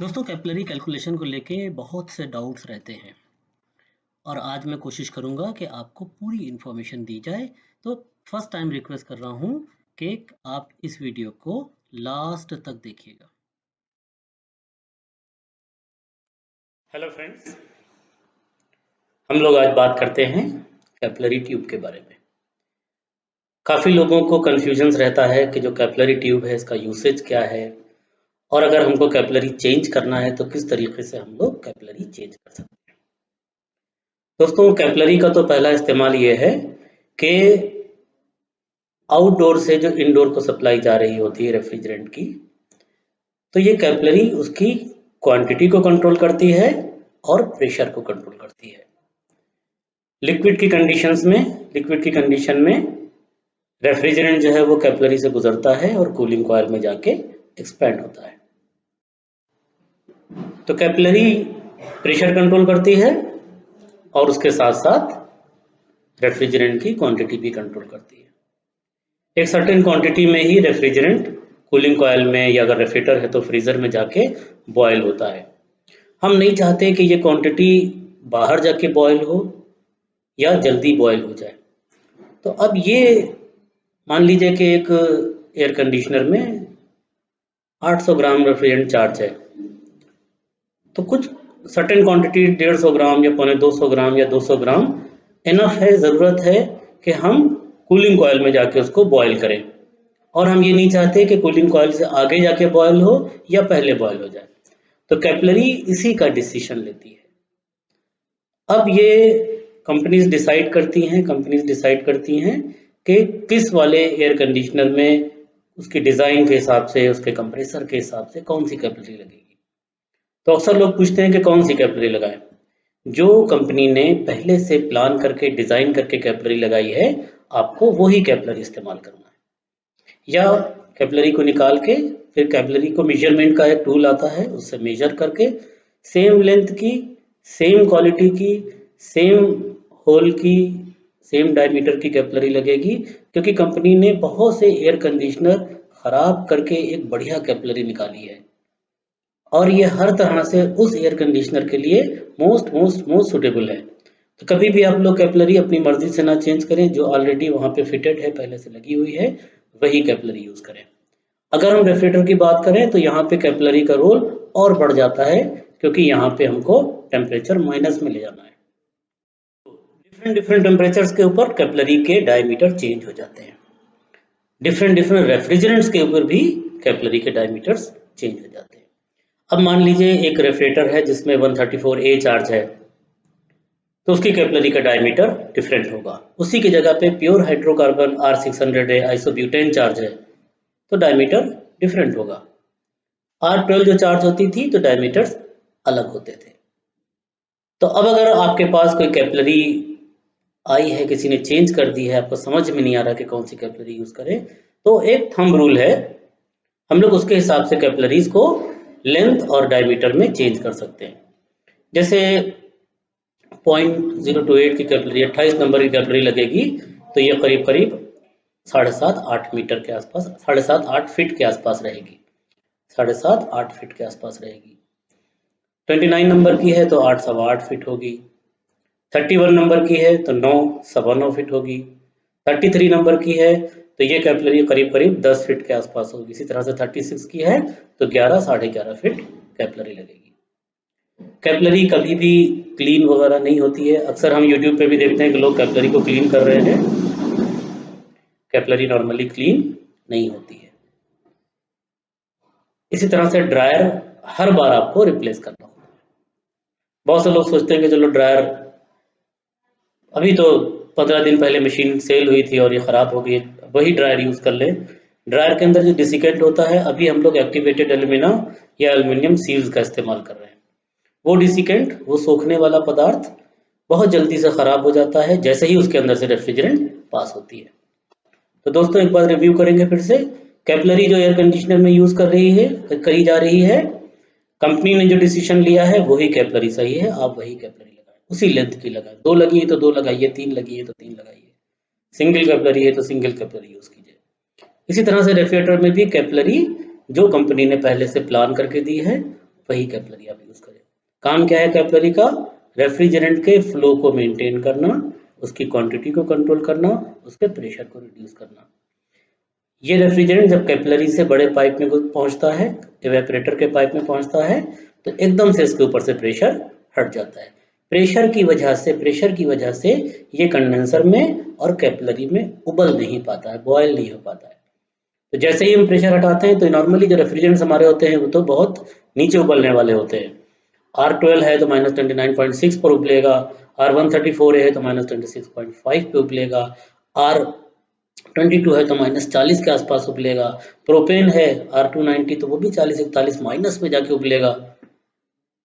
दोस्तों capillary calculation को लेके बहुत से डाउट्स रहते हैं और आज मैं कोशिश करूंगा कि आपको पूरी इन्फॉर्मेशन दी जाए। तो फर्स्ट टाइम रिक्वेस्ट कर रहा हूं कि आप इस वीडियो को लास्ट तक देखिएगा। हेलो फ्रेंड्स, हम लोग आज बात करते हैं कैपिलरी ट्यूब के बारे में। काफ़ी लोगों को कन्फ्यूजन्स रहता है कि जो कैपिलरी ट्यूब है इसका यूसेज क्या है और अगर हमको कैपिलरी चेंज करना है तो किस तरीके से हम लोग कैपिलरी चेंज कर सकते हैं। दोस्तों कैपिलरी का तो पहला इस्तेमाल ये है कि आउटडोर से जो इंडोर को सप्लाई जा रही होती है रेफ्रिजरेंट की, तो ये कैपिलरी उसकी क्वांटिटी को कंट्रोल करती है और प्रेशर को कंट्रोल करती है। लिक्विड की कंडीशन में रेफ्रिजरेंट जो है वो कैपिलरी से गुजरता है और कूलिंग कॉइल में जाके एक्सपैंड होता है। तो कैपिलरी प्रेशर कंट्रोल करती है और उसके साथ साथ रेफ्रिजरेंट की क्वांटिटी भी कंट्रोल करती है। एक सर्टेन क्वांटिटी में ही रेफ्रिजरेंट कूलिंग कॉइल में या अगर रेफ्रिजरेटर है तो फ्रीजर में जाके बॉयल होता है। हम नहीं चाहते कि ये क्वांटिटी बाहर जाके बॉयल हो या जल्दी बॉयल हो जाए। तो अब ये मान लीजिए कि एक एयर कंडीशनर में 800 ग्राम रेफ्रिजरेंट चार्ज है, तो कुछ सर्टेन क्वांटिटी 150 ग्राम या 250 ग्राम या 200 ग्राम इनफ है, ज़रूरत है कि हम कूलिंग कॉइल में जाके उसको बॉयल करें। और हम ये नहीं चाहते कि कूलिंग कॉइल से आगे जाके बॉयल हो या पहले बॉयल हो जाए। तो कैपिलरी इसी का डिसीजन लेती है। अब ये कंपनीज डिसाइड करती हैं कि किस वाले एयर कंडीशनर में उसकी डिज़ाइन के हिसाब से, उसके कंप्रेसर के हिसाब से कौन सी कैपिलरी लगेगी। तो अक्सर लोग पूछते हैं कि कौन सी कैपिलरी लगाएं। जो कंपनी ने पहले से प्लान करके डिज़ाइन करके कैपिलरी लगाई है, आपको वही कैपिलरी इस्तेमाल करना है। या कैपिलरी को निकाल के फिर कैपिलरी को मेजरमेंट का एक टूल आता है, उससे मेजर करके सेम लेंथ की, सेम क्वालिटी की, सेम होल की, सेम डायमीटर की कैपिलरी लगेगी। क्योंकि कंपनी ने बहुत से एयर कंडीशनर खराब करके एक बढ़िया कैपिलरी निकाली है और ये हर तरह से उस एयर कंडीशनर के लिए मोस्ट सुटेबल है। तो कभी भी आप लोग कैपिलरी अपनी मर्जी से ना चेंज करें, जो ऑलरेडी वहाँ पे फिटेड है, पहले से लगी हुई है, वही कैपिलरी यूज़ करें। अगर हम रेफ्रिजरेटर की बात करें तो यहाँ पे कैपिलरी का रोल और बढ़ जाता है, क्योंकि यहाँ पे हमको टेम्परेचर माइनस में ले जाना है। डिफरेंट टेम्परेचर्स के ऊपर कैपिलरी के डायमीटर चेंज हो जाते हैं। डिफरेंट रेफ्रिजरेंट्स के ऊपर भी कैपिलरी के डायमीटर्स चेंज हो जाते हैं। अब मान लीजिए एक रेफ्रिजरेटर है जिसमें 134A चार्ज है, तो उसकी कैपिलरी का डायमीटर डिफरेंट होगा। उसी की जगह पे pure hydrocarbon R600A isobutane charge है, तो डायमीटर डिफरेंट होगा। R12 जो चार्ज होती थी तो डायमीटर्स अलग होते थे। तो अब अगर आपके पास कोई कैपिलरी आई है, किसी ने चेंज कर दी है, आपको समझ में नहीं आ रहा कि कौन सी कैपिलरी यूज करें, तो एक थंब रूल है, हम लोग उसके हिसाब से कैपिलरीज को लेंथ और डायमीटर में चेंज कर सकते हैं। जैसे 0.028 की कैपिलरी, 28 नंबर की कैपिलरी लगेगी, तो ये करीब करीब 7.5-8 मीटर के आसपास, 7.5-8 फीट के आसपास रहेगी। 7.5-8 फीट के आसपास रहेगी। 29 नंबर की है तो 8-8.25 फीट होगी। 31 नंबर की है तो 9-9.25 फीट होगी। 33 नंबर की है तो ये कैपिलरी करीब करीब 10 फीट के आसपास होगी। इसी तरह से 36 की है तो 11-11.5 फीट कैपिलरी लगेगी। कैपिलरी कभी भी क्लीन वगैरह नहीं होती है। अक्सर हम यूट्यूब पे भी देखते हैं कि लोग कैपिलरी को क्लीन कर रहे हैं। कैपिलरी नॉर्मली क्लीन नहीं होती है। इसी तरह से ड्रायर हर बार आपको रिप्लेस करना होगा। बहुत से लोग सोचते हैं कि चलो ड्रायर, अभी तो 15 दिन पहले मशीन सेल हुई थी और ये ख़राब हो गई, वही ड्रायर यूज़ कर लें। ड्रायर के अंदर जो डिसिकेंट होता है, अभी हम लोग एक्टिवेटेड एल्यूमिना या एल्युमिनियम सील्स का इस्तेमाल कर रहे हैं। वो डिसिकेंट, वो सोखने वाला पदार्थ बहुत जल्दी से ख़राब हो जाता है जैसे ही उसके अंदर से रेफ्रिजरेंट पास होती है। तो दोस्तों एक बार रिव्यू करेंगे फिर से। कैपिलरी जो एयर कंडीशनर में यूज़ करी जा रही है, कंपनी ने जो डिसीजन लिया है वही कैपिलरी सही है, आप वही कैपिलरी लगाएं, उसी लेंथ की लगाएं। 2 लगी है तो 2 लगाइए, 3 लगी है तो 3 लगाइए, सिंगल कैपिलरी है तो सिंगल कैपिलरी यूज़ कीजिए। इसी तरह से रेफ्रिजरेटर में भी कैपिलरी जो कंपनी ने पहले से प्लान करके दी है वही कैपिलरी आप यूज करें। काम क्या है कैपिलरी का? रेफ्रिजरेंट के फ्लो को मेंटेन करना, उसकी क्वांटिटी को कंट्रोल करना, उसके प्रेशर को रिड्यूस करना। ये रेफ्रिजरेंट जब कैपिलरी से बड़े पाइप में पहुंचता है, इवेपोरेटर के पाइप में पहुंचता है, तो एकदम से इसके ऊपर से प्रेशर हट जाता है। प्रेशर की वजह से ये कंडेंसर में और कैपिलरी में उबल नहीं पाता है, बॉयल नहीं हो पाता है। तो जैसे ही हम प्रेशर हटाते हैं तो नॉर्मली जो रेफ्रिजरेंट्स हमारे होते हैं वो तो बहुत नीचे उबलने वाले होते हैं। R12 है तो -29.6 पर उबलेगा, R134 है तो -26.5 पे उबलेगा, R22 है तो -40 के आसपास उबलेगा, प्रोपेन है R290 तो वो भी 40-41 माइनस में जाके उबलेगा,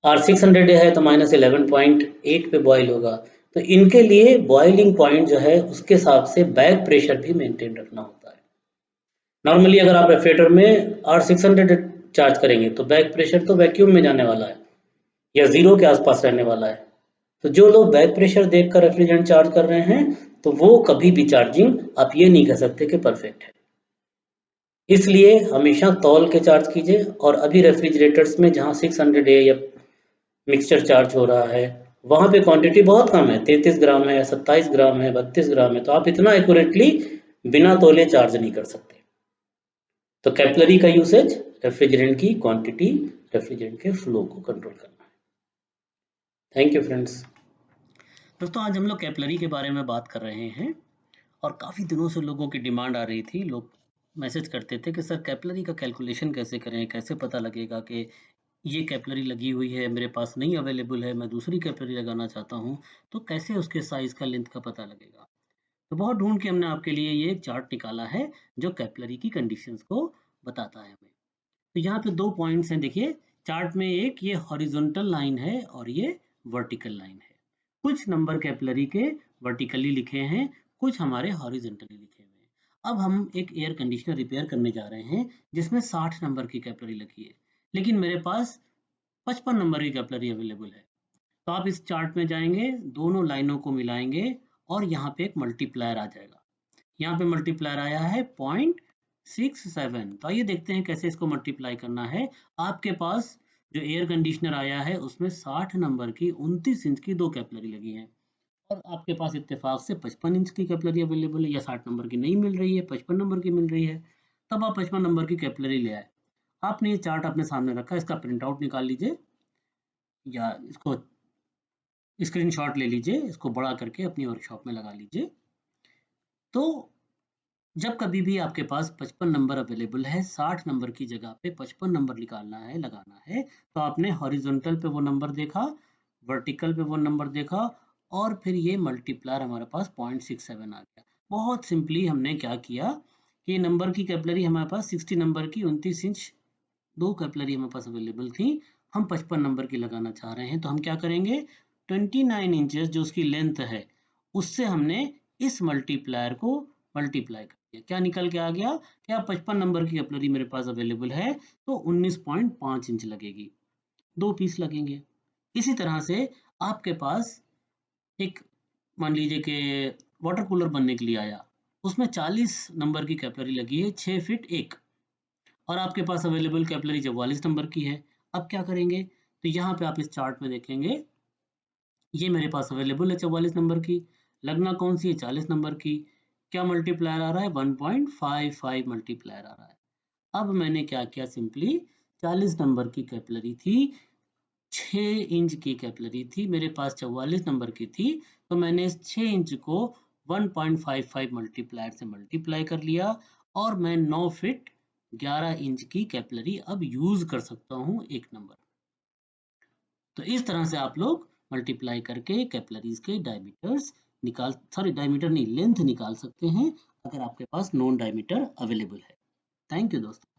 R600 है तो -11.8 पे बॉयल होगा। तो इनके लिए बॉइलिंग पॉइंट जो है उसके हिसाब से बैक प्रेशर भी मेंटेन रखना होता है। नॉर्मली अगर आप रेफ्रिजरेटर में R600 चार्ज करेंगे तो बैक प्रेशर तो वैक्यूम में जाने वाला है या जीरो के आसपास रहने वाला है। तो जो लोग बैक प्रेशर देखकर रेफ्रिजरेंट चार्ज कर रहे हैं तो वो कभी भी चार्जिंग आप ये नहीं कह सकते कि परफेक्ट है। इसलिए हमेशा तौल के चार्ज कीजिए। और अभी रेफ्रिजरेटर्स में जहाँ 600 है या मिक्सचर चार्ज हो रहा है वहाँ पे क्वांटिटी बहुत कम है, 33 ग्राम है, 27 ग्राम है, 32 ग्राम है, तो आप इतना एक्यूरेटली बिना तोले चार्ज नहीं कर सकते। तो कैपिलरी का यूसेज रेफ्रिजरेंट की क्वांटिटी, रेफ्रिजरेंट के फ्लो को कंट्रोल करना है। Thank you friends. दोस्तों आज हम लोग कैपिलरी के बारे में बात कर रहे हैं और काफ़ी दिनों से लोगों की डिमांड आ रही थी। लोग मैसेज करते थे कि सर कैपिलरी का कैलकुलेशन कैसे करें, कैसे पता लगेगा कि ये कैपिलरी लगी हुई है, मेरे पास नहीं अवेलेबल है, मैं दूसरी कैपिलरी लगाना चाहता हूँ, तो कैसे उसके साइज़ का, लेंथ का पता लगेगा। तो बहुत ढूंढ के हमने आपके लिए ये एक चार्ट निकाला है जो कैपिलरी की कंडीशंस को बताता है हमें। तो यहाँ पे 2 पॉइंट्स हैं, देखिए चार्ट में, एक ये हॉरिजॉन्टल लाइन है और ये वर्टिकल लाइन है। कुछ नंबर कैपिलरी के वर्टिकली लिखे हैं, कुछ हमारे हॉरिजॉन्टली लिखे हुए हैं। अब हम एक एयर कंडीशनर रिपेयर करने जा रहे हैं जिसमें 60 नंबर की कैपिलरी लगी है, लेकिन मेरे पास 55 नंबर की कैपिलरी अवेलेबल है। तो आप इस चार्ट में जाएंगे, दोनों लाइनों को मिलाएंगे और यहाँ पे एक मल्टीप्लायर आ जाएगा। यहाँ पे मल्टीप्लायर आया है 0.67। तो आइए देखते हैं कैसे इसको मल्टीप्लाई करना है। आपके पास जो एयर कंडीशनर आया है उसमें 60 नंबर की 29 इंच की 2 कैपिलरी लगी हैं और आपके पास इत्तेफाक से 55 इंच की कैपिलरी अवेलेबल है, या 60 नंबर की नहीं मिल रही है, 55 नंबर की मिल रही है। तब आप 55 नंबर की कैपिलरी ले आए। आपने ये चार्ट अपने सामने रखा, इसका प्रिंट आउट निकाल लीजिए या इसको स्क्रीनशॉट ले लीजिए, इसको बड़ा करके अपनी वर्कशॉप में लगा लीजिए। तो जब कभी भी आपके पास 55 नंबर अवेलेबल है, 60 नंबर की जगह पे 55 नंबर निकालना है, लगाना है, तो आपने हॉरिजॉन्टल पे वो नंबर देखा, वर्टिकल पे वो नंबर देखा और फिर ये मल्टीप्लायर हमारे पास 0.67 आ गया। बहुत सिंपली हमने क्या किया कि नंबर की कैपिलरी हमारे पास 60 नंबर की 29 इंच 2 कैपिलरी हमारे पास अवेलेबल थी, हम 55 नंबर की लगाना चाह रहे हैं, तो हम क्या करेंगे, 29 इंचेस जो उसकी लेंथ है उससे हमने इस मल्टीप्लायर को मल्टीप्लाई कर दिया। क्या निकल के आ गया, क्या 55 नंबर की कैपिलरी मेरे पास अवेलेबल है तो 19.5 इंच लगेगी, 2 पीस लगेंगे। इसी तरह से आपके पास एक, मान लीजिए कि वाटर कूलर बनने के लिए आया, उसमें 40 नंबर की कैपिलरी लगी है, 6 फीट 1, और आपके पास अवेलेबल कैपिलरी 44 नंबर की है। अब क्या करेंगे, तो यहाँ पे आप इस चार्ट में देखेंगे, ये मेरे पास अवेलेबल है 44 नंबर की, लगना कौन सी है, 40 नंबर की। क्या मल्टीप्लायर आ रहा है, 1.55 मल्टीप्लायर आ रहा है। अब मैंने क्या किया, सिंपली 40 नंबर की कैपिलरी थी, 6 इंच की कैपिलरी थी, मेरे पास 44 नंबर की थी, तो मैंने इस 6 इंच को 1.55 मल्टीप्लायर से मल्टीप्लाई कर लिया और मैं 9 फीट 11 इंच की कैपिलरी अब यूज कर सकता हूँ एक नंबर। तो इस तरह से आप लोग मल्टीप्लाई करके कैपिलरीज के डायमीटर्स निकाल, सॉरी डायमीटर नहीं, लेंथ निकाल सकते हैं अगर आपके पास नॉन डायमीटर अवेलेबल है। थैंक यू दोस्तों।